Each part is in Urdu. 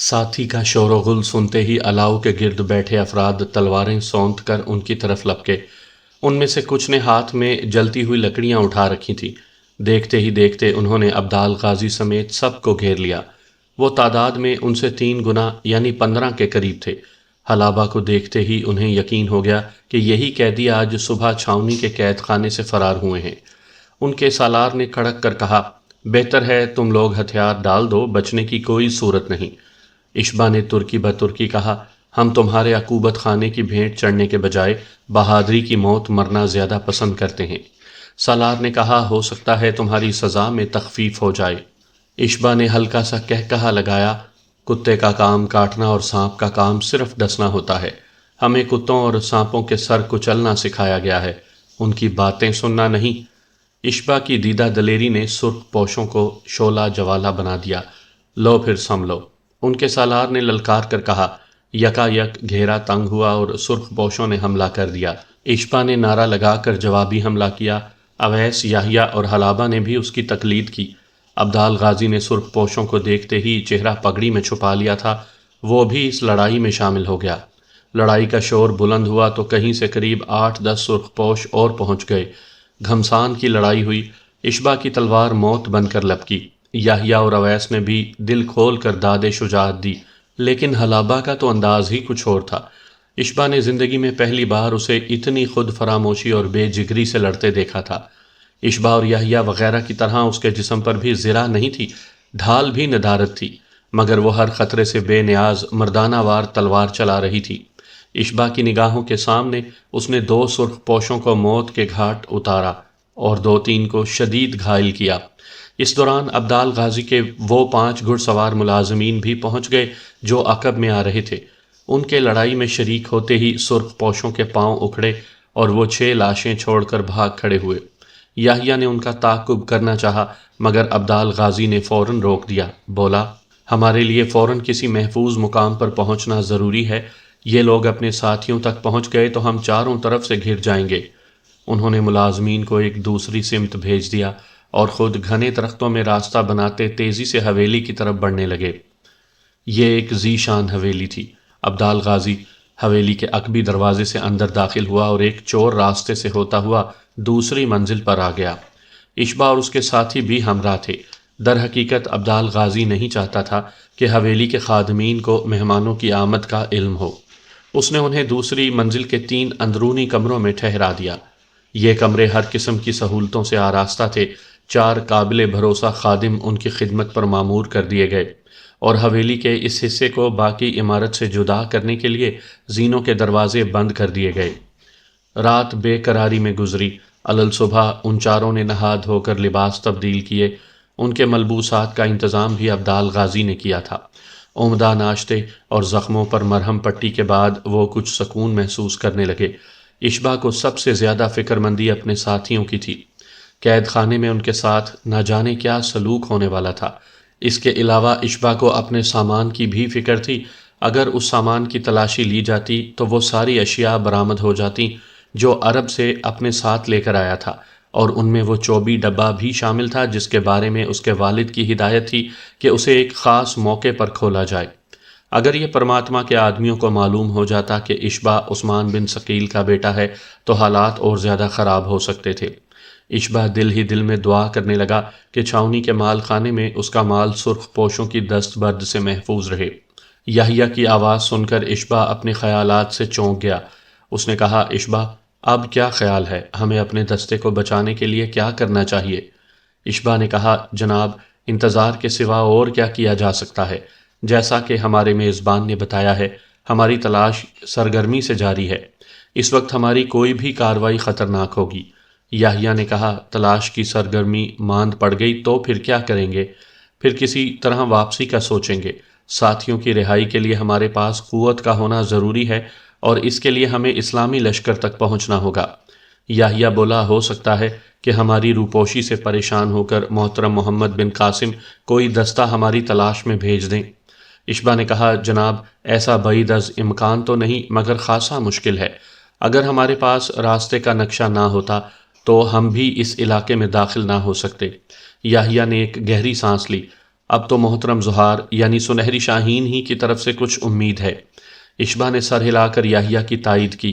ساتھی کا شور و غل سنتے ہی الاؤ کے گرد بیٹھے افراد تلواریں سونت کر ان کی طرف لپکے۔ ان میں سے کچھ نے ہاتھ میں جلتی ہوئی لکڑیاں اٹھا رکھی تھیں۔ دیکھتے ہی دیکھتے انہوں نے ابدال غازی سمیت سب کو گھیر لیا۔ وہ تعداد میں ان سے 3 گنا یعنی 15 کے قریب تھے۔ حلابہ کو دیکھتے ہی انہیں یقین ہو گیا کہ یہی قیدی آج صبح چھاؤنی کے قید خانے سے فرار ہوئے ہیں۔ ان کے سالار نے کھڑک کر کہا، بہتر ہے تم لوگ ہتھیار ڈال دو، بچنے کی کوئی صورت نہیں۔ اشبا نے ترکی بترکی کہا، ہم تمہارے عقوبت خانے کی بھینٹ چڑھنے کے بجائے بہادری کی موت مرنا زیادہ پسند کرتے ہیں۔ سالار نے کہا، ہو سکتا ہے تمہاری سزا میں تخفیف ہو جائے۔ اشبا نے ہلکا سا کہا لگایا، کتے کا کام کاٹنا اور سانپ کا کام صرف ڈسنا ہوتا ہے۔ ہمیں کتوں اور سانپوں کے سر کچلنا سکھایا گیا ہے، ان کی باتیں سننا نہیں۔ اشبا کی دیدہ دلیری نے سرخ پوشوں کو شعلہ جوالا بنا دیا۔ لو پھر سنبھلو۔ ان کے سالار نے للکار کر کہا۔ یکا یک گھیرا تنگ ہوا اور سرخ پوشوں نے حملہ کر دیا۔ اشبا نے نعرہ لگا کر جوابی حملہ کیا۔ اویس، یحییٰ اور حلابہ نے بھی اس کی تقلید کی۔ ابدال غازی نے سرخ پوشوں کو دیکھتے ہی چہرہ پگڑی میں چھپا لیا تھا، وہ بھی اس لڑائی میں شامل ہو گیا۔ لڑائی کا شور بلند ہوا تو کہیں سے قریب 8-10 سرخ پوش اور پہنچ گئے۔ گھمسان کی لڑائی ہوئی۔ اشبا کی تلوار موت بن کر لپکی۔ یحییٰ اور اویس نے بھی دل کھول کر داد شجاعت دی، لیکن حلابہ کا تو انداز ہی کچھ اور تھا۔ اشبا نے زندگی میں پہلی بار اسے اتنی خود فراموشی اور بے جگری سے لڑتے دیکھا تھا۔ اشبا اور یحییٰ وغیرہ کی طرح اس کے جسم پر بھی زرہ نہیں تھی، ڈھال بھی ندارت تھی، مگر وہ ہر خطرے سے بے نیاز مردانہ وار تلوار چلا رہی تھی۔ اشبا کی نگاہوں کے سامنے اس نے 2 سرخ پوشوں کو موت کے گھاٹ اتارا اور 2-3 کو شدید گھائل کیا۔ اس دوران ابدال غازی کے وہ 5 گھڑ سوار ملازمین بھی پہنچ گئے جو عقب میں آ رہے تھے۔ ان کے لڑائی میں شریک ہوتے ہی سرخ پوشوں کے پاؤں اکھڑے اور وہ 6 لاشیں چھوڑ کر بھاگ کھڑے ہوئے۔ یحییٰ نے ان کا تعاقب کرنا چاہا، مگر ابدال غازی نے فوراً روک دیا۔ بولا، ہمارے لیے فوراً کسی محفوظ مقام پر پہنچنا ضروری ہے۔ یہ لوگ اپنے ساتھیوں تک پہنچ گئے تو ہم چاروں طرف سے گھر جائیں گے۔ انہوں نے ملازمین کو ایک دوسری سمت بھیج دیا اور خود گھنے درختوں میں راستہ بناتے تیزی سے حویلی کی طرف بڑھنے لگے۔ یہ ایک ذی شان حویلی تھی۔ ابدال غازی حویلی کے عقبی دروازے سے اندر داخل ہوا اور ایک چور راستے سے ہوتا ہوا دوسری منزل پر آ گیا۔ اشبا اور اس کے ساتھی بھی ہمراہ تھے۔ در حقیقت ابدال غازی نہیں چاہتا تھا کہ حویلی کے خادمین کو مہمانوں کی آمد کا علم ہو۔ اس نے انہیں دوسری منزل کے 3 اندرونی کمروں میں ٹھہرا دیا۔ یہ کمرے ہر قسم کی سہولتوں سے آراستہ تھے۔ 4 قابل بھروسہ خادم ان کی خدمت پر مامور کر دیے گئے اور حویلی کے اس حصے کو باقی عمارت سے جدا کرنے کے لیے زینوں کے دروازے بند کر دیے گئے۔ رات بے قراری میں گزری۔ صبح ان چاروں نے نہا دھو کر لباس تبدیل کیے۔ ان کے ملبوسات کا انتظام بھی ابدال غازی نے کیا تھا۔ عمدہ ناشتے اور زخموں پر مرہم پٹی کے بعد وہ کچھ سکون محسوس کرنے لگے۔ اشبا کو سب سے زیادہ فکر مندی اپنے ساتھیوں کی تھی۔ قید خانے میں ان کے ساتھ نہ جانے کیا سلوک ہونے والا تھا۔ اس کے علاوہ اشبا کو اپنے سامان کی بھی فکر تھی۔ اگر اس سامان کی تلاشی لی جاتی تو وہ ساری اشیاء برآمد ہو جاتی جو عرب سے اپنے ساتھ لے کر آیا تھا، اور ان میں وہ چوبی ڈبہ بھی شامل تھا جس کے بارے میں اس کے والد کی ہدایت تھی کہ اسے ایک خاص موقع پر کھولا جائے۔ اگر یہ پرماتما کے آدمیوں کو معلوم ہو جاتا کہ اشبا عثمان بن ثقیل کا بیٹا ہے تو حالات اور زیادہ خراب ہو سکتے تھے۔ اشبا دل ہی دل میں دعا کرنے لگا کہ چھاؤنی کے مال خانے میں اس کا مال سرخ پوشوں کی دست برد سے محفوظ رہے۔ یحییٰ کی آواز سن کر اشبا اپنے خیالات سے چونک گیا۔ اس نے کہا، اشبا، اب کیا خیال ہے؟ ہمیں اپنے دستے کو بچانے کے لیے کیا کرنا چاہیے؟ اشبا نے کہا، جناب، انتظار کے سوا اور کیا کیا جا سکتا ہے؟ جیسا کہ ہمارے میزبان نے بتایا ہے، ہماری تلاش سرگرمی سے جاری ہے۔ اس وقت ہماری کوئی بھی کارروائی خطرناک ہوگی۔ یحییٰ نے کہا، تلاش کی سرگرمی ماند پڑ گئی تو پھر کیا کریں گے؟ پھر کسی طرح واپسی کا سوچیں گے۔ ساتھیوں کی رہائی کے لیے ہمارے پاس قوت کا ہونا ضروری ہے اور اس کے لیے ہمیں اسلامی لشکر تک پہنچنا ہوگا۔ یحییٰ بولا، ہو سکتا ہے کہ ہماری روپوشی سے پریشان ہو کر محترم محمد بن قاسم کوئی دستہ ہماری تلاش میں بھیج دیں۔ اشبا نے کہا، جناب، ایسا بعید از امکان تو نہیں مگر خاصا مشکل ہے۔ اگر ہمارے پاس راستے کا نقشہ نہ ہوتا تو ہم بھی اس علاقے میں داخل نہ ہو سکتے۔ یحییٰ نے ایک گہری سانس لی۔ اب تو محترم زہار یعنی سنہری شاہین ہی کی طرف سے کچھ امید ہے۔ اشبا نے سر ہلا کر یحییٰ کی تائید کی۔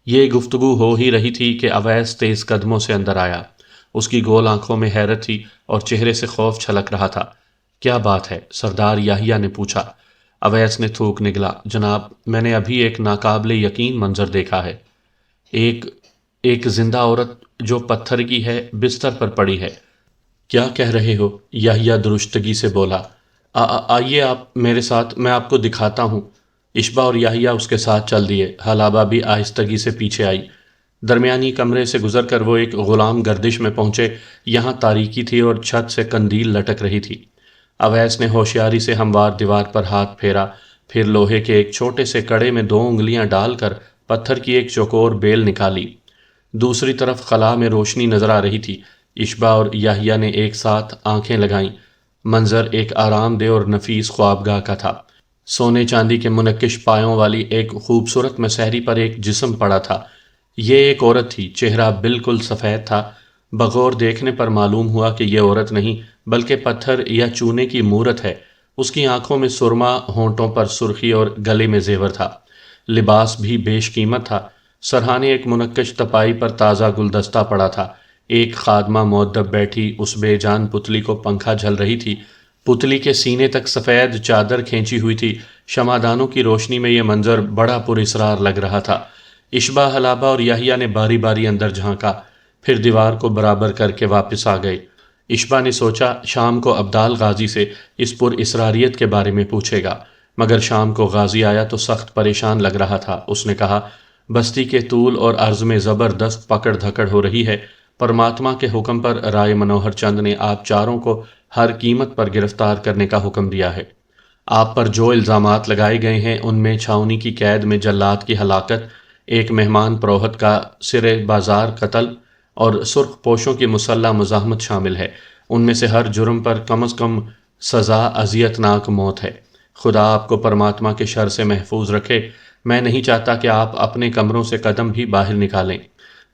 یہ گفتگو ہو ہی رہی تھی کہ اویس تیز قدموں سے اندر آیا۔ اس کی گول آنکھوں میں حیرت تھی اور چہرے سے خوف چھلک رہا تھا۔ کیا بات ہے؟ سردار یحییٰ نے پوچھا۔ اویس نے تھوک نگلا۔ جناب، میں نے ابھی ایک ناقابل یقین منظر دیکھا ہے۔ ایک ایک زندہ عورت جو پتھر کی ہے، بستر پر پڑی ہے۔ کیا کہہ رہے ہو؟ یحییٰ درستگی سے بولا۔ آئیے آپ میرے ساتھ، میں آپ کو دکھاتا ہوں۔ اشبا اور یحییٰ اس کے ساتھ چل دیے۔ حلابہ بھی آہستگی سے پیچھے آئی۔ درمیانی کمرے سے گزر کر وہ ایک غلام گردش میں پہنچے۔ یہاں تاریکی تھی اور چھت سے قندیل لٹک رہی تھی۔ اویس نے ہوشیاری سے ہموار دیوار پر ہاتھ پھیرا، پھر لوہے کے ایک چھوٹے سے کڑے میں 2 انگلیاں ڈال کر پتھر کی ایک چوکور بیل نکالی۔ دوسری طرف خلا میں روشنی نظر آ رہی تھی۔ اشبا اور یحییٰ نے ایک ساتھ آنکھیں لگائیں۔ منظر ایک آرام دہ اور نفیس خوابگاہ کا تھا۔ سونے چاندی کے منقش پایوں والی ایک خوبصورت مسہری پر ایک جسم پڑا تھا۔ یہ ایک عورت تھی۔ چہرہ بالکل سفید تھا۔ بغور دیکھنے پر معلوم ہوا کہ یہ عورت نہیں بلکہ پتھر یا چونے کی مورت ہے۔ اس کی آنکھوں میں سرما، ہونٹوں پر سرخی اور گلے میں زیور تھا۔ لباس بھی بیش قیمت تھا۔ سرہانے ایک منقش تپائی پر تازہ گلدستہ پڑا تھا۔ ایک خادمہ مؤدب بیٹھی اس بے جان پتلی کو پنکھا جھل رہی تھی۔ پتلی کے سینے تک سفید چادر کھینچی ہوئی تھی۔ شمعدانوں کی روشنی میں یہ منظر بڑا پراسرار لگ رہا تھا۔ اشبا، حلابہ اور یحییٰ نے باری باری اندر جھانکا، پھر دیوار کو برابر کر کے واپس آ گئے۔ اشبا نے سوچا شام کو ابدال غازی سے اس پر اسراریت کے بارے میں پوچھے گا، مگر شام کو غازی آیا تو سخت پریشان لگ رہا تھا۔ اس نے کہا، بستی کے طول اور عرض میں زبردست پکڑ دھکڑ ہو رہی ہے۔ پرماتما کے حکم پر رائے منوہر چند نے آپ چاروں کو ہر قیمت پر گرفتار کرنے کا حکم دیا ہے۔ آپ پر جو الزامات لگائے گئے ہیں ان میں چھاؤنی کی قید میں جلاد کی ہلاکت، ایک مہمان پروہت کا سرِ بازار قتل اور سرخ پوشوں کی مسلح مزاحمت شامل ہے۔ ان میں سے ہر جرم پر کم از کم سزا اذیت ناک موت ہے۔ خدا آپ کو پرماتما کے شر سے محفوظ رکھے۔ میں نہیں چاہتا کہ آپ اپنے کمروں سے قدم بھی باہر نکالیں۔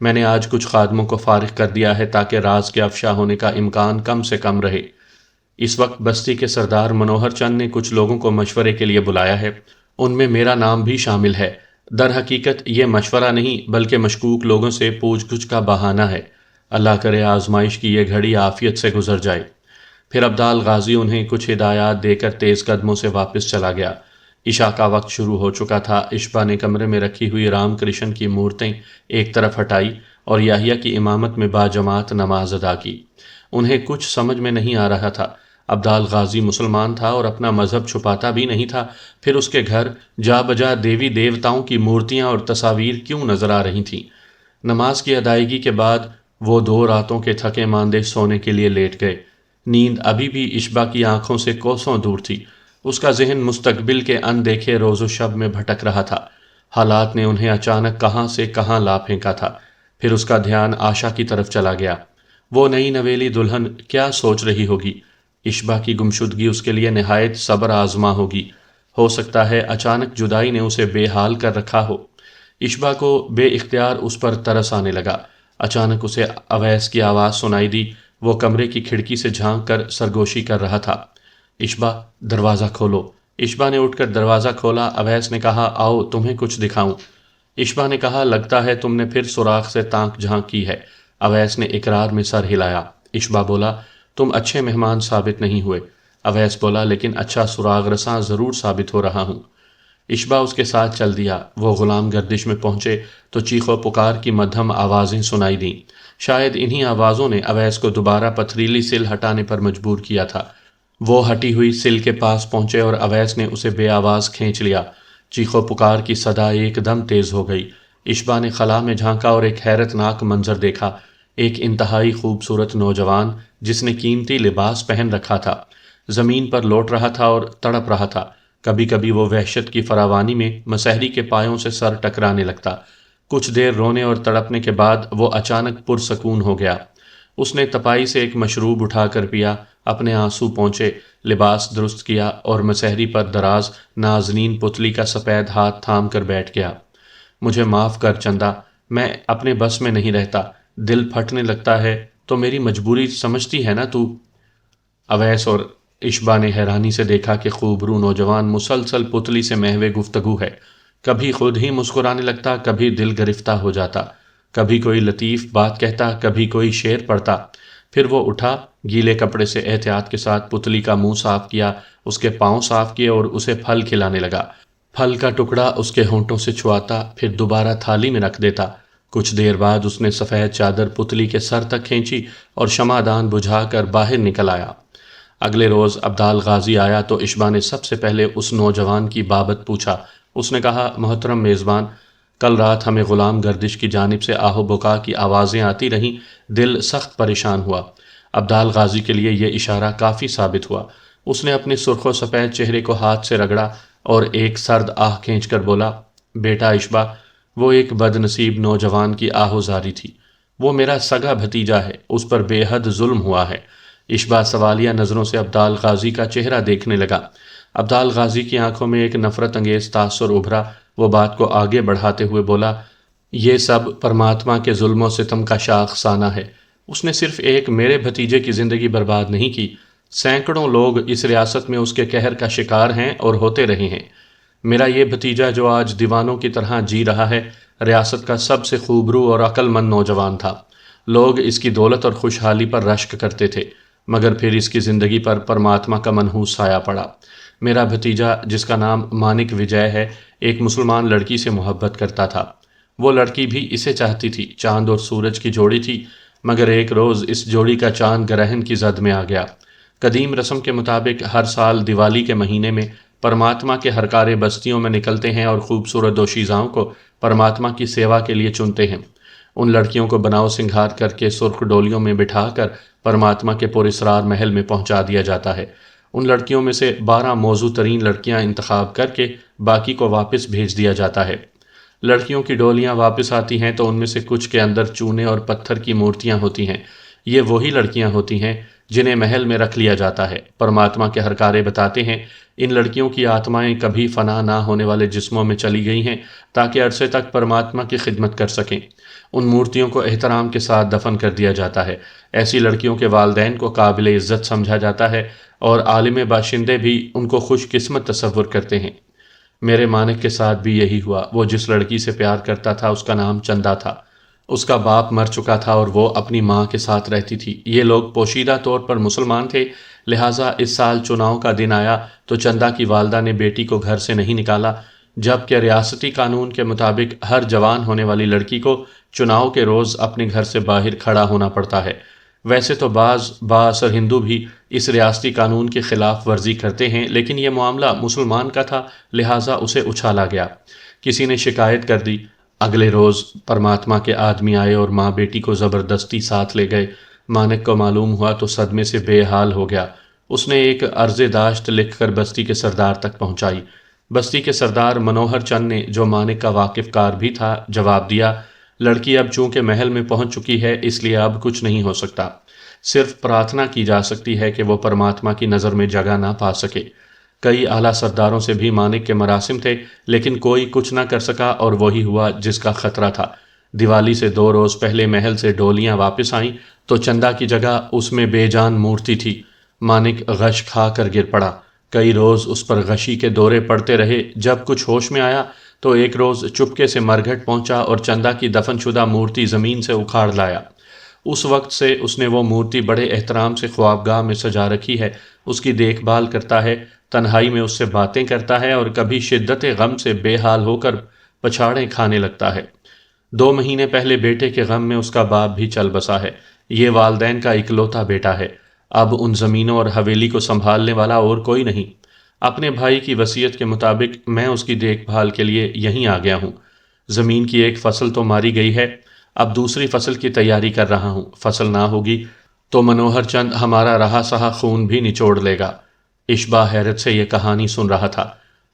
میں نے آج کچھ خادموں کو فارغ کر دیا ہے تاکہ راز کے افشا ہونے کا امکان کم سے کم رہے۔ اس وقت بستی کے سردار منوہر چند نے کچھ لوگوں کو مشورے کے لیے بلایا ہے۔ ان میں میرا نام بھی شامل ہے۔ در حقیقت یہ مشورہ نہیں بلکہ مشکوک لوگوں سے پوچھ گچھ کا بہانہ ہے۔ اللہ کرے آزمائش کی یہ گھڑی عافیت سے گزر جائے۔ پھر ابدال غازی انہیں کچھ ہدایات دے کر تیز قدموں سے واپس چلا گیا۔ عشاء کا وقت شروع ہو چکا تھا۔ اشبا نے کمرے میں رکھی ہوئی رام کرشن کی مورتیں ایک طرف ہٹائی اور یحییٰ کی امامت میں باجماعت نماز ادا کی۔ انہیں کچھ سمجھ میں نہیں آ رہا تھا۔ ابدال غازی مسلمان تھا اور اپنا مذہب چھپاتا بھی نہیں تھا، پھر اس کے گھر جا بجا دیوی دیوتاؤں کی مورتیاں اور تصاویر کیوں نظر آ رہی تھیں؟ نماز کی ادائیگی کے بعد وہ 2 راتوں کے تھکے ماندے سونے کے لیے لیٹ گئے۔ نیند ابھی بھی اشبا کی آنکھوں سے کوسوں دور تھی۔ اس کا ذہن مستقبل کے اندیکھے روز و شب میں بھٹک رہا تھا۔ حالات نے انہیں اچانک کہاں سے کہاں لا پھینکا تھا۔ پھر اس کا دھیان آشا کی طرف چلا گیا۔ وہ نئی نویلی دلہن کیا سوچ رہی ہوگی؟ اشبا کی گمشدگی اس کے لیے نہایت صبر آزما ہوگی۔ ہو سکتا ہے اچانک جدائی نے اسے بے حال کر رکھا ہو۔ اشبا کو بے اختیار اس پر ترس آنے لگا۔ اچانک اسے اویس کی آواز سنائی دی۔ وہ کمرے کی کھڑکی سے جھانک کر سرگوشی کر رہا تھا۔ اشبا، دروازہ کھولو۔ اشبا نے اٹھ کر دروازہ کھولا۔ اویس نے کہا، آؤ تمہیں کچھ دکھاؤں۔ اشبا نے کہا، لگتا ہے تم نے پھر سوراخ سے تانک جھانک کی ہے۔ اویس نے اقرار میں سر ہلایا۔ اشبا بولا، تم اچھے مہمان ثابت نہیں ہوئے۔ اویس بولا، لیکن اچھا سراغ رساں ضرور ثابت ہو رہا ہوں۔ اشبا اس کے ساتھ چل دیا۔ وہ غلام گردش میں پہنچے تو چیخ و پکار کی مدھم آوازیں سنائی دیں۔ شاید انہی آوازوں نے اویس کو دوبارہ پتھریلی سل ہٹانے پر مجبور کیا تھا۔ وہ ہٹی ہوئی سل کے پاس پہنچے اور اویس نے اسے بے آواز کھینچ لیا۔ چیخ و پکار کی صدا ایک دم تیز ہو گئی۔ اشبا نے خلا میں جھانکا اور ایک حیرت ناک منظر دیکھا۔ ایک انتہائی خوبصورت نوجوان جس نے قیمتی لباس پہن رکھا تھا، زمین پر لوٹ رہا تھا اور تڑپ رہا تھا۔ کبھی کبھی وہ وحشت کی فراوانی میں مسہری کے پایوں سے سر ٹکرانے لگتا۔ کچھ دیر رونے اور تڑپنے کے بعد وہ اچانک پرسکون ہو گیا۔ اس نے تپائی سے ایک مشروب اٹھا کر پیا، اپنے آنسو پونچھے، لباس درست کیا اور مسہری پر دراز نازنین پتلی کا سفید ہاتھ تھام کر بیٹھ گیا۔ مجھے معاف کر چندا، میں اپنے بس میں نہیں رہتا، دل پھٹنے لگتا ہے تو میری مجبوری سمجھتی ہے نا تو؟ اویس اور اشبا نے حیرانی سے دیکھا کہ خوبرو نوجوان مسلسل پتلی سے محو گفتگو ہے، کبھی خود ہی مسکرانے لگتا، کبھی دل گرفتہ ہو جاتا، کبھی کوئی لطیف بات کہتا، کبھی کوئی شعر پڑھتا۔ پھر وہ اٹھا، گیلے کپڑے سے احتیاط کے ساتھ پتلی کا منہ صاف کیا، اس کے پاؤں صاف کیے اور اسے پھل کھلانے لگا۔ پھل کا ٹکڑا اس کے ہونٹوں سے چھواتا، پھر دوبارہ تھالی میں رکھ دیتا۔ کچھ دیر بعد اس نے سفید چادر پتلی کے سر تک کھینچی اور شمعدان بجھا کر باہر نکل آیا۔ اگلے روز ابدال غازی آیا تو اشبا نے سب سے پہلے اس نوجوان کی بابت پوچھا۔ اس نے کہا، محترم میزبان، کل رات ہمیں غلام گردش کی جانب سے آہ و بکا کی آوازیں آتی رہیں، دل سخت پریشان ہوا۔ ابدال غازی کے لیے یہ اشارہ کافی ثابت ہوا۔ اس نے اپنے سرخ و سفید چہرے کو ہاتھ سے رگڑا اور ایک سرد آہ کھینچ کر بولا، بیٹا اشبا، وہ ایک بد نصیب نوجوان کی آہوزاری تھی۔ وہ میرا سگا بھتیجا ہے، اس پر بے حد ظلم ہوا ہے۔ اشبا سوالیہ نظروں سے ابدال غازی کا چہرہ دیکھنے لگا۔ ابدال غازی کی آنکھوں میں ایک نفرت انگیز تاثر ابھرا۔ وہ بات کو آگے بڑھاتے ہوئے بولا، یہ سب پرماتما کے ظلم و ستم کا شاخ سانہ ہے۔ اس نے صرف ایک میرے بھتیجے کی زندگی برباد نہیں کی، سینکڑوں لوگ اس ریاست میں اس کے قہر کا شکار ہیں اور ہوتے رہے ہیں۔ میرا یہ بھتیجا جو آج دیوانوں کی طرح جی رہا ہے، ریاست کا سب سے خوبرو اور عقل مند نوجوان تھا۔ لوگ اس کی دولت اور خوشحالی پر رشک کرتے تھے، مگر پھر اس کی زندگی پر پرماتما کا منحوس سایہ پڑا۔ میرا بھتیجا، جس کا نام مانک وجے ہے، ایک مسلمان لڑکی سے محبت کرتا تھا۔ وہ لڑکی بھی اسے چاہتی تھی، چاند اور سورج کی جوڑی تھی، مگر ایک روز اس جوڑی کا چاند گرہن کی زد میں آ گیا۔ قدیم رسم کے مطابق ہر سال دیوالی کے مہینے میں پرماتما کے ہرکارے بستیوں میں نکلتے ہیں اور خوبصورت دوشیزاؤں کو پرماتما کی سیوا کے لیے چنتے ہیں۔ ان لڑکیوں کو بناؤ سنگھار کر کے سرخ ڈولیوں میں بٹھا کر پرماتما کے پراسرار محل میں پہنچا دیا جاتا ہے۔ ان لڑکیوں میں سے 12 موزوں ترین لڑکیاں انتخاب کر کے باقی کو واپس بھیج دیا جاتا ہے۔ لڑکیوں کی ڈولیاں واپس آتی ہیں تو ان میں سے کچھ کے اندر چونے اور پتھر کی مورتیاں ہوتی ہیں۔ یہ وہی لڑکیاں ہوتی ہیں جنہیں محل میں رکھ لیا جاتا ہے۔ پرماتما کے ہرکارے بتاتے ہیں، ان لڑکیوں کی آتمائیں کبھی فنا نہ ہونے والے جسموں میں چلی گئی ہیں تاکہ عرصے تک پرماتما کی خدمت کر سکیں۔ ان مورتیوں کو احترام کے ساتھ دفن کر دیا جاتا ہے۔ ایسی لڑکیوں کے والدین کو قابل عزت سمجھا جاتا ہے اور عالم باشندے بھی ان کو خوش قسمت تصور کرتے ہیں۔ میرے مانک کے ساتھ بھی یہی ہوا۔ وہ جس لڑکی سے پیار کرتا تھا اس کا نام چندا تھا۔ اس کا باپ مر چکا تھا اور وہ اپنی ماں کے ساتھ رہتی تھی۔ یہ لوگ پوشیدہ طور پر مسلمان تھے، لہٰذا اس سال چناؤ کا دن آیا تو چندا کی والدہ نے بیٹی کو گھر سے نہیں نکالا، جبکہ ریاستی قانون کے مطابق ہر جوان ہونے والی لڑکی کو چناؤ کے روز اپنے گھر سے باہر کھڑا ہونا پڑتا ہے۔ ویسے تو بعض بااثر ہندو بھی اس ریاستی قانون کی خلاف ورزی کرتے ہیں، لیکن یہ معاملہ مسلمان کا تھا، لہٰذا اسے اچھالا گیا۔ کسی نے شکایت کر دی۔ اگلے روز پرماتما کے آدمی آئے اور ماں بیٹی کو زبردستی ساتھ لے گئے۔ مانک کو معلوم ہوا تو صدمے سے بے حال ہو گیا۔ اس نے ایک عرض داشت لکھ کر بستی کے سردار تک پہنچائی۔ بستی کے سردار منوہر چند نے، جو مانک کا واقف کار بھی تھا، جواب دیا، لڑکی اب چونکہ محل میں پہنچ چکی ہے، اس لیے اب کچھ نہیں ہو سکتا۔ صرف پرارتھنا کی جا سکتی ہے کہ وہ پرماتما کی نظر میں جگہ نہ پا سکے۔ کئی اعلیٰ سرداروں سے بھی مانک کے مراسم تھے، لیکن کوئی کچھ نہ کر سکا اور وہی ہوا جس کا خطرہ تھا۔ دیوالی سے 2 روز پہلے محل سے ڈولیاں واپس آئیں تو چندا کی جگہ اس میں بے جان مورتی تھی۔ مانک غش کھا کر گر پڑا۔ کئی روز اس پر غشی کے دورے پڑتے رہے۔ جب کچھ ہوش میں آیا تو ایک روز چپکے سے مرگھٹ پہنچا اور چندا کی دفن شدہ مورتی زمین سے اکھاڑ لایا۔ اس وقت سے اس نے وہ مورتی بڑے احترام سے خوابگاہ میں سجا رکھی ہے، اس کی دیکھ بھال کرتا ہے، تنہائی میں اس سے باتیں کرتا ہے اور کبھی شدت غم سے بے حال ہو کر پچھاڑیں کھانے لگتا ہے۔ 2 مہینے پہلے بیٹے کے غم میں اس کا باپ بھی چل بسا ہے۔ یہ والدین کا اکلوتا بیٹا ہے۔ اب ان زمینوں اور حویلی کو سنبھالنے والا اور کوئی نہیں۔ اپنے بھائی کی وصیت کے مطابق میں اس کی دیکھ بھال کے لیے یہیں آ گیا ہوں۔ زمین کی ایک فصل تو ماری گئی ہے، اب دوسری فصل کی تیاری کر رہا ہوں۔ فصل نہ ہوگی تو منوہر چند ہمارا رہا سہا خون بھی نچوڑ لے گا۔ اشبا حیرت سے یہ کہانی سن رہا تھا۔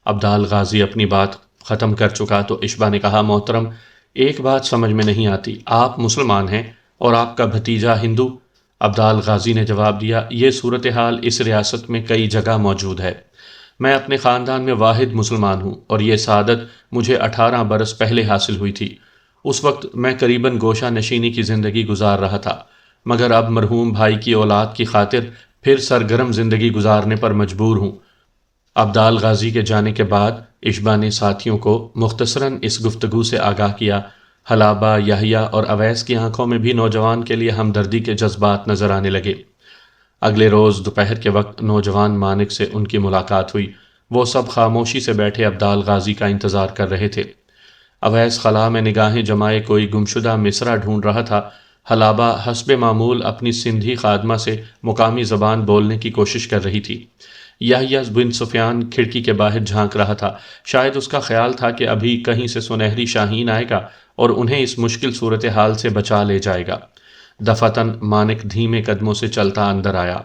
ابدال غازی اپنی بات ختم کر چکا تو اشبا نے کہا، محترم، ایک بات سمجھ میں نہیں آتی، آپ مسلمان ہیں اور آپ کا بھتیجا ہندو؟ ابدال غازی نے جواب دیا، یہ صورتحال اس ریاست میں کئی جگہ موجود ہے۔ میں اپنے خاندان میں واحد مسلمان ہوں اور یہ سعادت مجھے 18 برس پہلے حاصل ہوئی تھی۔ اس وقت میں قریباً گوشہ نشینی کی زندگی گزار رہا تھا، مگر اب مرحوم بھائی کی اولاد کی خاطر پھر سرگرم زندگی گزارنے پر مجبور ہوں۔ ابدال غازی کے جانے کے بعد اشبا نے ساتھیوں کو مختصراً اس گفتگو سے آگاہ کیا۔ حلابہ، یحییٰ اور اویس کی آنکھوں میں بھی نوجوان کے لیے ہمدردی کے جذبات نظر آنے لگے۔ اگلے روز دوپہر کے وقت نوجوان مانک سے ان کی ملاقات ہوئی۔ وہ سب خاموشی سے بیٹھے ابدال غازی کا انتظار کر رہے تھے۔ اویس خلا میں نگاہیں جمائے کوئی گمشدہ مصرع ڈھونڈ رہا تھا۔ حلابہ حسب معمول اپنی سندھی خادمہ سے مقامی زبان بولنے کی کوشش کر رہی تھی۔ یحییٰ بن سفیان کھڑکی کے باہر جھانک رہا تھا۔ شاید اس کا خیال تھا کہ ابھی کہیں سے سنہری شاہین آئے گا اور انہیں اس مشکل صورتحال سے بچا لے جائے گا۔ دفعتاً مانک دھیمے قدموں سے چلتا اندر آیا۔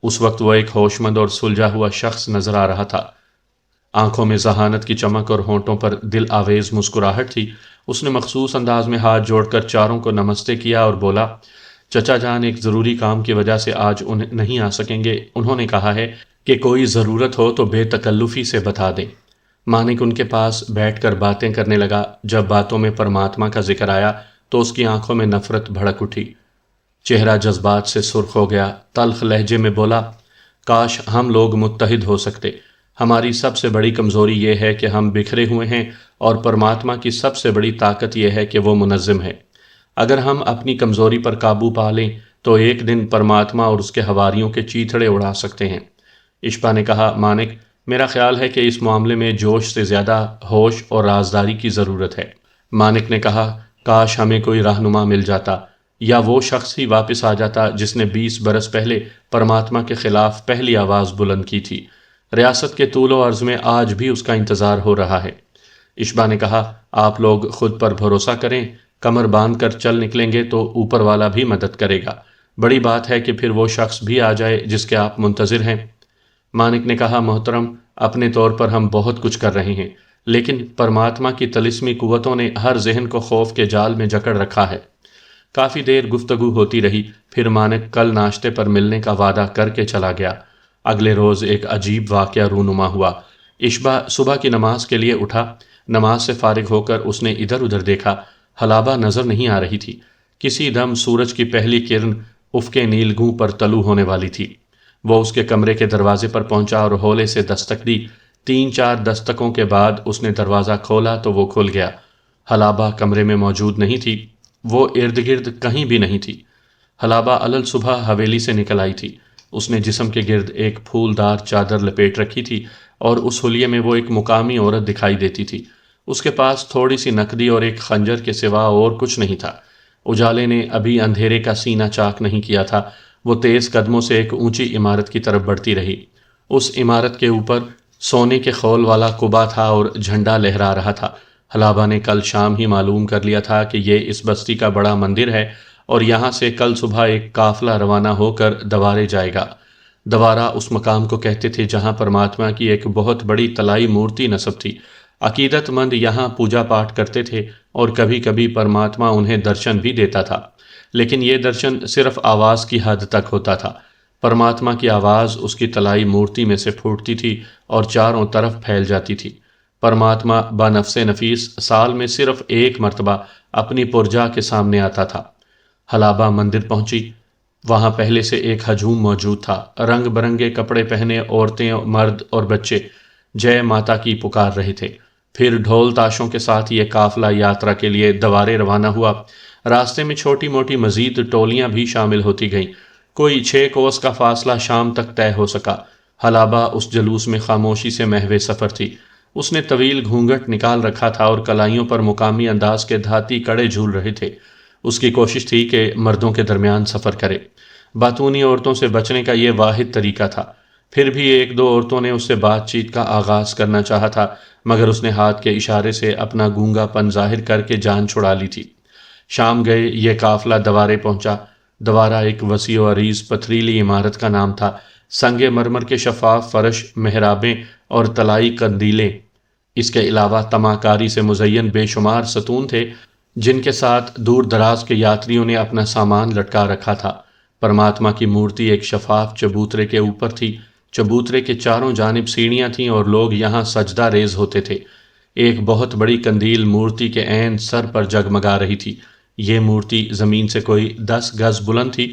اس وقت وہ ایک ہوش مند اور سلجھا ہوا شخص نظر آ رہا تھا۔ آنکھوں میں ذہانت کی چمک اور ہونٹوں پر دل آویز مسکراہٹ تھی۔ اس نے مخصوص انداز میں ہاتھ جوڑ کر چاروں کو نمستے کیا اور بولا، چچا جان ایک ضروری کام کی وجہ سے آج نہیں آ سکیں گے۔ انہوں نے کہا ہے کہ کوئی ضرورت ہو تو بے تکلفی سے بتا دیں۔ مانک ان کے پاس بیٹھ کر باتیں کرنے لگا۔ جب باتوں میں پرماتما کا ذکر آیا تو اس کی آنکھوں میں نفرت بھڑک اٹھی۔ چہرہ جذبات سے سرخ ہو گیا۔ تلخ لہجے میں بولا، کاش ہم لوگ متحد ہو سکتے۔ ہماری سب سے بڑی کمزوری یہ ہے کہ ہم بکھرے ہوئے ہیں، اور پرماتما کی سب سے بڑی طاقت یہ ہے کہ وہ منظم ہے۔ اگر ہم اپنی کمزوری پر قابو پا لیں تو ایک دن پرماتما اور اس کے حواریوں کے چیتھڑے اڑا سکتے ہیں۔ اشبا نے کہا، مانک، میرا خیال ہے کہ اس معاملے میں جوش سے زیادہ ہوش اور رازداری کی ضرورت ہے۔ مانک نے کہا، کاش ہمیں کوئی رہنما مل جاتا، یا وہ شخص ہی واپس آ جاتا جس نے 20 برس پہلے پرماتما کے خلاف پہلی آواز بلند کی تھی۔ ریاست کے طول و عرض میں آج بھی اس کا انتظار ہو رہا ہے۔ اشبا نے کہا، آپ لوگ خود پر بھروسہ کریں، کمر باندھ کر چل نکلیں گے تو اوپر والا بھی مدد کرے گا۔ بڑی بات ہے کہ پھر وہ شخص بھی آ جائے جس کے آپ منتظر ہیں۔ مانک نے کہا، محترم، اپنے طور پر ہم بہت کچھ کر رہے ہیں، لیکن پرماتما کی طلسمی قوتوں نے ہر ذہن کو خوف کے جال میں جکڑ رکھا ہے۔ کافی دیر گفتگو ہوتی رہی، پھر مانک کل ناشتے پر ملنے کا وعدہ کر کے چلا گیا۔ اگلے روز ایک عجیب واقعہ رونما ہوا۔ اشبا صبح کی نماز کے لیے اٹھا۔ نماز سے فارغ ہو کر اس نے ادھر ادھر دیکھا۔ حلابہ نظر نہیں آ رہی تھی۔ کسی دم سورج کی پہلی کرن افق نیلگوں پر طلوع ہونے والی تھی۔ وہ اس کے کمرے کے دروازے پر پہنچا اور ہولے سے دستک دی۔ 3-4 دستکوں کے بعد اس نے دروازہ کھولا تو وہ کھل گیا۔ حلابہ کمرے میں موجود نہیں تھی۔ وہ ارد گرد کہیں بھی نہیں تھی۔ حلابہ علل صبح حویلی سے نکل آئی تھی۔ اس نے جسم کے گرد ایک پھولدار چادر لپیٹ رکھی تھی اور اس حلیے میں وہ ایک مقامی عورت دکھائی دیتی تھی۔ اس کے پاس تھوڑی سی نقدی اور ایک خنجر کے سوا اور کچھ نہیں تھا۔ اجالے نے ابھی اندھیرے کا سینہ چاک نہیں کیا تھا۔ وہ تیز قدموں سے ایک اونچی عمارت کی طرف بڑھتی رہی۔ اس عمارت کے اوپر سونے کے خول والا قبا تھا اور جھنڈا لہرا رہا تھا۔ حلابہ نے کل شام ہی معلوم کر لیا تھا کہ یہ اس بستی کا بڑا مندر ہے اور یہاں سے کل صبح ایک قافلہ روانہ ہو کر دوارے جائے گا۔ دوارہ اس مقام کو کہتے تھے جہاں پرماتما کی ایک بہت بڑی طلائی مورتی نصب تھی۔ عقیدت مند یہاں پوجا پاٹ کرتے تھے اور کبھی کبھی پرماتما انہیں درشن بھی دیتا تھا، لیکن یہ درشن صرف آواز کی حد تک ہوتا تھا۔ پرماتما کی آواز اس کی طلائی مورتی میں سے پھوٹتی تھی اور چاروں طرف پھیل جاتی تھی۔ پرماتما بنفس نفیس سال میں صرف ایک مرتبہ اپنی پرجا کے سامنے آتا تھا۔ حلابہ مندر پہنچی۔ وہاں پہلے سے ایک ہجوم موجود تھا۔ رنگ برنگے کپڑے پہنے عورتیں، مرد اور بچے جے ماتا کی پکار رہے تھے۔ پھر ڈھول تاشوں کے ساتھ یہ قافلہ یاترا کے لیے دوارے روانہ ہوا۔ راستے میں چھوٹی موٹی مزید ٹولیاں بھی شامل ہوتی گئیں۔ کوئی 6 کوس کا فاصلہ شام تک طے ہو سکا۔ حلابہ اس جلوس میں خاموشی سے محو سفر تھی۔ اس نے طویل گھونگھٹ نکال رکھا تھا اور کلائیوں پر مقامی انداز کے دھاتی کڑے جھول رہے تھے۔ اس کی کوشش تھی کہ مردوں کے درمیان سفر کرے۔ باتونی عورتوں سے بچنے کا یہ واحد طریقہ تھا۔ پھر بھی 1-2 عورتوں نے اس سے بات چیت کا آغاز کرنا چاہا تھا، مگر اس نے ہاتھ کے اشارے سے اپنا گونگا پن ظاہر کر کے جان چھڑا لی تھی۔ شام گئے یہ قافلہ دوارے پہنچا۔ دوارہ ایک وسیع و عریض پتھریلی عمارت کا نام تھا۔ سنگ مرمر کے شفاف فرش، محرابیں اور طلائی قندیلیں، اس کے علاوہ تماکاری سے مزین بے شمار ستون تھے جن کے ساتھ دور دراز کے یاتریوں نے اپنا سامان لٹکا رکھا تھا۔ پرماتما کی مورتی ایک شفاف چبوترے کے اوپر تھی۔ چبوترے کے چاروں جانب سیڑھیاں تھیں اور لوگ یہاں سجدہ ریز ہوتے تھے۔ ایک بہت بڑی قندیل مورتی کے عین سر پر جگمگا رہی تھی۔ یہ مورتی زمین سے کوئی 10 گز بلند تھی۔